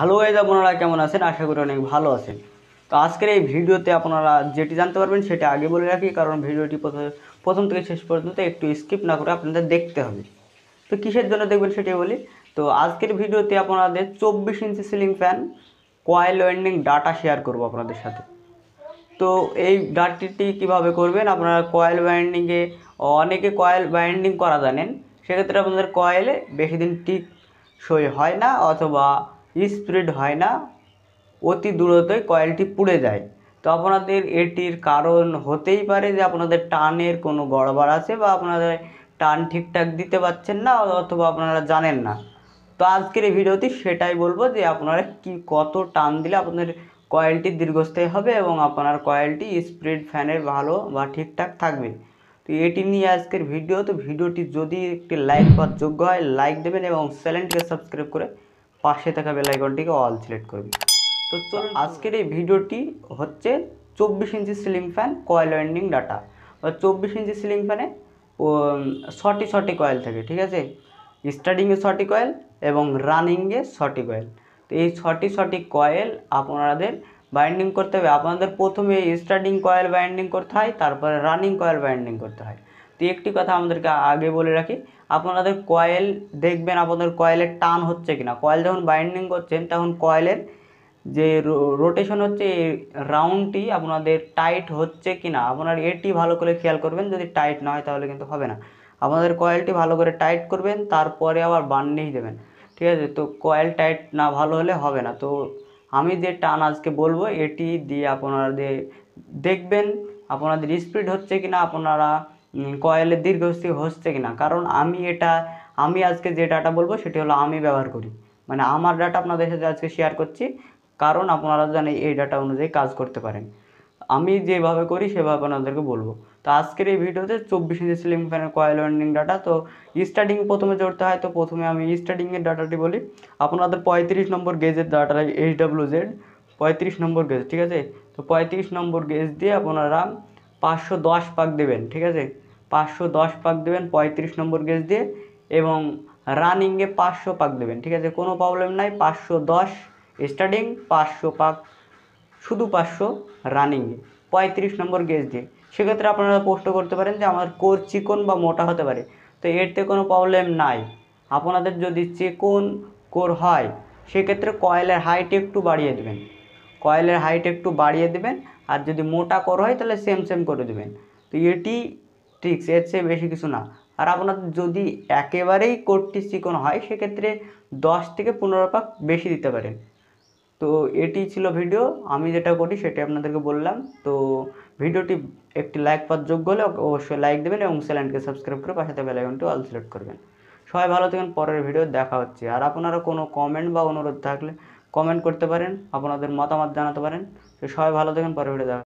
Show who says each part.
Speaker 1: Hello guys, আপনারা কেমন আছেন? আশা করি অনেক ভালো আছেন। তো আজকের এই ভিডিওতে আপনারা যেটি জানতে পারবেন সেটা আগে বলে রাখি, কারণ ভিডিওটি প্রথম থেকে শেষ পর্যন্ত একটু স্কিপ না করে আপনাদের দেখতে হবে। তো কিসের জন্য দেখবেন সেটাই বলি। তো আজকের ভিডিওতে আপনাদের 24 inch ceiling fan coil winding data share করব আপনাদের সাথে। তো এই ডাটাটি কীভাবে করবেন, আপনারা কয়েল ওয়াইন্ডিংয়ে অনেকে কয়েল ওয়াইন্ডিং করা জানেন, সেক্ষেত্রে আপনাদের কয়েলে বেশি দিন টিকসই হয় না অথবা স্পিড হয় না, অতি দ্রুতই কয়েলটি পুড়ে যায়। তো আপনাদের এটির কারণ হতেই পারে যে আপনাদের টানের কোনো গড়বড় আছে বা আপনাদের টান ঠিকঠাক দিতে পারছেন না অথবা আপনারা জানেন না। তো আজকের এই ভিডিওতে সেটাই বলবো যে আপনারা কত টান দিলে আপনাদের কয়েলটি দীর্ঘস্থায়ী হবে এবং আপনার কয়েলটি স্প্রিড ফ্যানের ভালো বা ঠিকঠাক থাকবে। তো এটি নিয়ে আজকের ভিডিও। তো ভিডিওটি যদি একটি লাইক পাওয়ার যোগ্য হয় লাইক দেবেন এবং চ্যানেলটিকে সাবস্ক্রাইব করে পাশে থাকা বেল আইকনটিকে অল সিলেক্ট করবেন। তো চলুন, আজকের এই ভিডিওটি হচ্ছে 24 inch ceiling fan coil winding data. বা 24 ইঞ্চি সিলিং ফ্যানে ছটি কয়েল থাকে, ঠিক আছে? স্টার্টিংয়ে 6টি কয়েল এবং রানিংয়ে 6টি কয়েল। তো এই ছটি কয়েল আপনাদের বাইন্ডিং করতে হবে। আপনাদের প্রথমে স্টার্টিং কয়েল বাইন্ডিং করতে হয়, তারপরে রানিং কয়েল বাইন্ডিং করতে হয়। তো একটি কথা আমাদেরকে আগে বলে রাখি, আপনাদের কয়েল দেখবেন আপনাদের কয়েলের টান হচ্ছে কিনা। কয়েল যখন বাইন্ডিং করছেন তখন কয়েলের যে রোটেশন হচ্ছে এই রাউন্ডটি আপনাদের টাইট হচ্ছে কিনা আপনার এটি ভালো করে খেয়াল করবেন। যদি টাইট না হয় তাহলে কিন্তু হবে না। আপনাদের কয়েলটি ভালো করে টাইট করবেন, তারপরে আবার বার্নিশ দেবেন, ঠিক আছে? তো কয়েল টাইট না ভালো হলে হবে না। তো আমি যে টান আজকে বলবো এটি দিয়ে আপনাদের দেখবেন আপনাদের স্পিড হচ্ছে কিনা, আপনারা কয়েলের দীর্ঘস্থায়ী হচ্ছে কিনা। কারণ আমি আজকে যে ডাটা বলবো সেটি হলো আমি ব্যবহার করি, মানে আমার ডাটা আপনাদের সাথে আজকে শেয়ার করছি, কারণ আপনারা জানেন এই ডাটা অনুযায়ী কাজ করতে পারেন। আমি যেভাবে করি সেভাবে আপনাদেরকে বলবো। তো আজকের এই ভিডিওতে 24 ইঞ্চি সিলিং ফ্যানের কয়েল ওয়াইন্ডিং ডাটা। তো স্টার্টিং প্রথমে জড়তে হয়, তো প্রথমে আমি স্টার্টিংয়ের ডাটাটি বলি। আপনাদের 35 নম্বর গেজের ডাটা, HWZ 35 নম্বর গেজ, ঠিক আছে? তো 35 নম্বর গেজ দিয়ে আপনারা 510 পাক দেবেন, ঠিক আছে? 510 পাক দেবেন 35 নম্বর গেজ দিয়ে, এবং রানিংয়ে 500 পাক দেবেন, ঠিক আছে? কোনো প্রবলেম নাই। 510 স্টার্টিং, 500 পাক, শুধু 500 রানিংয়ে 35 নম্বর গেজ দিয়ে। সেক্ষেত্রে আপনারা প্রশ্ন করতে পারেন যে আমার কোর চিকন বা মোটা হতে পারে। তো এতে কোনো প্রবলেম নাই। আপনাদের যদি চিকন কোর হয় সেক্ষেত্রে কয়েলের হাইট একটু বাড়িয়ে দেবেন, আর যদি মোটা কোর হয় তাহলে সেম করে দেবেন। তো এটি ট্রিক্স, এর চেয়ে বেশি কিছু না। আর আপনাদের যদি একেবারেই কোরটি চিকন হয় সেক্ষেত্রে 10 থেকে 15 পাক বেশি দিতে পারেন। তো এটি ছিল ভিডিও, আমি যেটা করি সেটি আপনাদেরকে বললাম। তো ভিডিওটি একটি লাইক পাওয়ার যোগ্য হলে অবশ্যই লাইক দেবেন এবং চ্যানেলকে সাবস্ক্রাইব করে পাশে বেল আইকনটি অল সিলেক্ট করবেন। সবাই ভালো থাকেন, পরের ভিডিও দেখা হচ্ছে। আর আপনারা কোনো কমেন্ট বা অনুরোধ থাকলে কমেন্ট করতে পারেন, আপনাদের মতামত জানাতে পারেন। তো সবাই ভালো থাকেন, পরের ভিডিও দেখা।